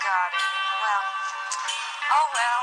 darling. Well, oh well.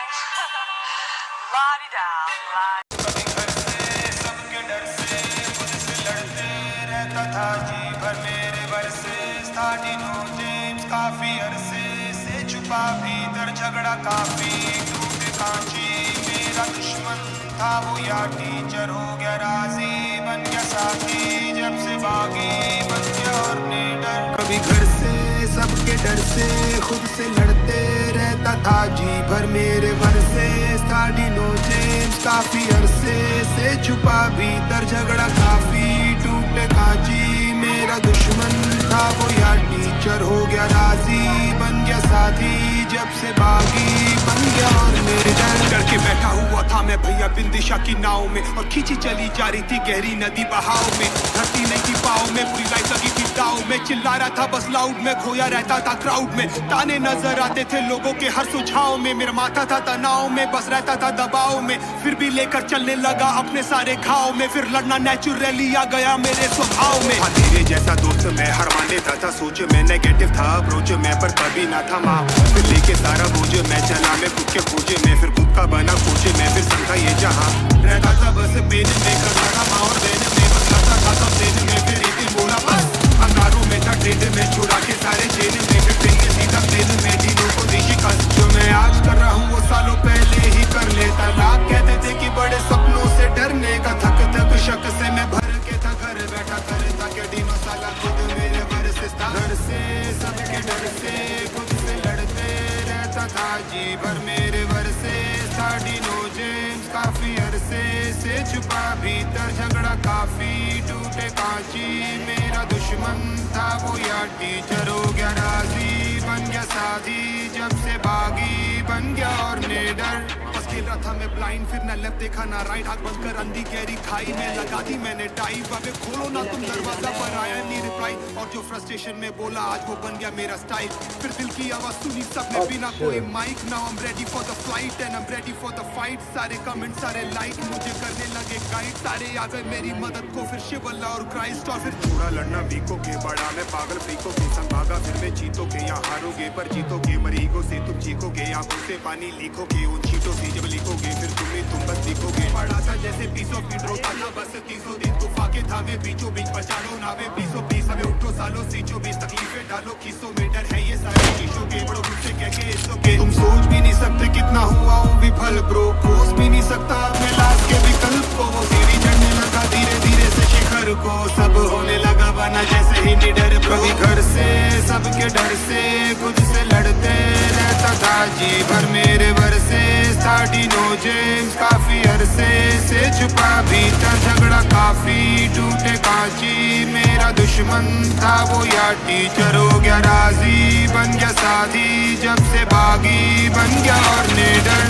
La-di-da, la. कभी घर से सबके डर से खुद से लड़ते रहता था जी भर मेरे बरसे स्टार्टिंग जेम्स काफी अरसे से छुपा भीतर झगड़ा काफी टूटे कांची मेरा दुश्मन था वो या टीचर हो गया राजी बन गया साथी जब से बागी बन गया और निडर कभी घर से सबके डर से खुद से लड़ते रहता था जी भर मेरे बरसे स्टार्टिंग जेम्स काफी अरसे से छुपा भीतर झगड़ा काफी टूटे कांची मेरा दुश्मन था वो या टीचर हो गया राजी बन गया साथी जब से बागी बन गया और निडर डर के बैठा हुआ था मैं भैया बिंदिशा की नाव में और खींची चली जा रही थी गहरी नदी बहाव में धरती नहीं थी पाव में पूरी लाइफ लगी थी दाव में चिल्ला रहा था बस लाउड में खोया रहता था क्राउड में ताने नजर आते थे लोगों के हर सुझाव में मेरा माथा था तनाव में बस रहता था दबाव में फिर भी लेकर चलने लगा अपने सारे घाव में फिर लड़ना नेचुरली आ गया मेरे स्वभाव में तेरे जैसा दोस्त मैं हर मान लेता था सोच में नेगेटिव था अप्रोच में पर कभी ना था माँ फिर लेके सारा बोझ मैं चला मैं खुद के खोजे में फिर खुद का बना खोजे मैं फिर समझा ये जहाँ रहता था बस पेन में करता था माँ और बहन में बस करता था सब दिन में फिर एक दिन बोला बस अंगारों में था ट्रेड में छुड़ा के सारे चेन में फिर ट्रेन के सीधा प्लेन में दिनों को देशी कस जो मैं आज कर रहा हूँ वो सालों पहले ही कर लेता लाख कहते थे कि बड़े सपनों से डरने का थक थक शक से मैं भर के था घर बैठा करता के दिनों साला खुद मेरे घर से सबके डर से खुद से लड़ते रहता था जी भर मेरे बरसे स्टार्टिंग जेम्स काफी अरसे से छुपा भीतर झगड़ा काफी टूटे कांची मेरा दुश्मन था वो या टीचर हो गया राजी बन गया साथी जब से बागी बन गया और निडर बस खेल रहा था मैं ब्लाइंड फिर ना लेफ्ट देखा ना राइट हाथ बंद कर अंधी गहरी खाई में लगा दी मैंने डाइव अबे खोलो ना तुम दरवाजा पर आया नहीं रिप्लाई और जो फ्रस्ट्रेशन में बोला आज वो बन गया मेरा स्टाइल फिर दिल की आवाज सुनी सबने बिना कोई mic now I am ready for the flight and I am ready for the fight सारे कमेंट सारे लाइक मुझे करने लगे गाइड सारे आ गए मेरी मदद को फिर शिव अल्लाह और क्राइस्ट और फिर थोड़ा लड़ना वीको के बड़ा मैं पागल फ्रीको के संग भागा फिर मैं जीतोगे या हारोगे पर जीतोगे मरीगो से तुम चीखोगे आंखों से पानी लीखोगे उन चीटों से जब लिखोगे फिर तुम बस लिखोगे पढ़ा था जैसे 20 फीट रोता था बस 300 दिन तूफा के था मैं बीचों बीच बचा लो नावे 20 हमें उठो सालों सीचो 20 तकलीफें डालो खीसों में डर है ये सारे शीशों के बड़ो मुझसे कह के इसो के तुम सोच भी नहीं सकते कितना हुआ हूँ विफल ब्रो कोस भी नहीं सकता अपने लास्ट के विकल्प को वो सीढ़ी चढ़ने लगा धीरे धीरे से शिखर को सब होने लगा बना जैसे ही निडर कभी घर से सबके डर से खुद से लड़ते रहता था जी भर मेरे बरसे स्टार्टिंग जेम्स काफी अरसे से छुपा भीतर झगड़ा काफी टूटे कांची मेरा दुश्मन था वो या टीचर हो गया राजी बन गया साथी जब से बागी बन गया और निडर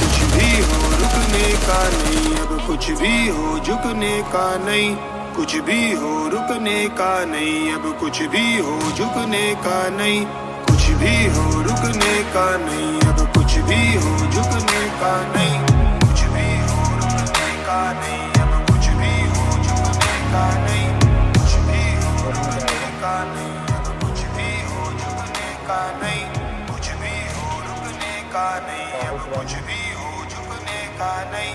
कुछ भी हो रुकने का नहीं अब कुछ भी हो झुकने का नहीं कुछ भी हो रुकने का नहीं अब कुछ भी हो झुकने का नहीं कुछ भी हो रुकने का नहीं अब कुछ भी हो झुकने का नहीं कुछ भी हो रुकने का नहीं अब कुछ भी हो झुकने का नहीं कुछ भी हो रुकने का नहीं अब कुछ भी हो झुकने का नहीं कुछ भी हो रुकने का नहीं अब कुछ भी हो झुकने का नहीं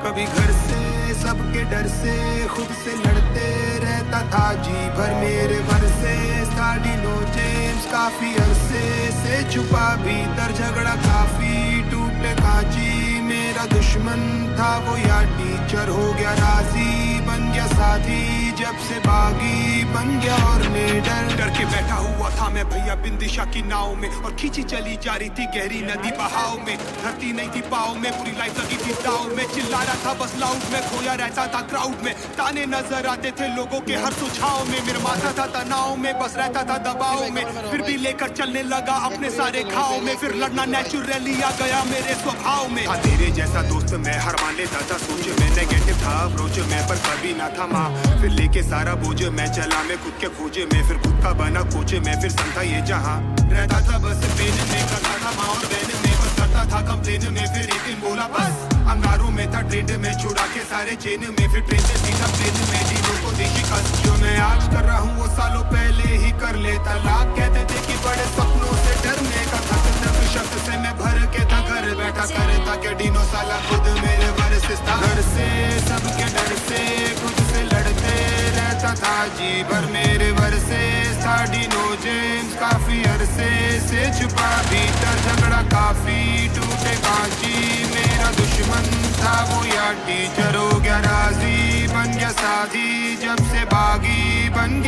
कभी घर से सबके डर से खुद से लड़ते रहता था जी भर मेरे बरसे स्टार्टिंग जेम्स काफी अरसे से छुपा भीतर झगड़ा काफी टूटे कांची मेरा दुश्मन था वो या टीचर हो गया राजी बन गया साथी जब से बागी बन गया और निडर डर के बैठा हुआ था मैं भैया बिंदिशा की नाव में और खींची चली जा रही थी गहरी नदी बहाव में धरती नहीं थी पाव में पूरी लाइफ लगी थी दाव में चिल्ला रहा था बस लाउड में खोया रहता था क्राउड में ताने नजर आते थे लोगों के हर सुझाव में मेरा माथा था तनाव में बस रहता था दबाव में फिर भी लेकर चलने लगा अपने सारे घाव में फिर लड़ना नेचुरली आ गया मेरे स्वभाव में तेरे जैसा दोस्त मैं हर मान लेता था सोच में नेगेटिव था अप्रोच में पर कभी ना था माँ फिर लेके सारा बोझ मैं चला मैं खुद के खोजे में फिर खुद का बना कोचे में फिर समझा ये जहाँ रहता था बस पेन में करता था माँ और बहन में बस करता था कंप्लेन में फिर एक दिन बोला बस अंगारों में था ट्रेड में छुड़ा के सारे चेन में फिर ट्रेन से सीधा प्लेन में दिनों को देशी कस जो मैं आज कर रहा हूँ वो सालों पहले ही कर लेता लाख कहते थे कि बड़े सपनों से डरने का था था घर से सबके डर से खुद से लड़ते रहता था जी भर मेरे वर्सेस था डिनो जेम्स काफी अरसे से छुपा भीतर झगड़ा काफी टूटे कांची मेरा दुश्मन था वो या टीचर हो गया राजी बन गया साथी जब से बागी बन गया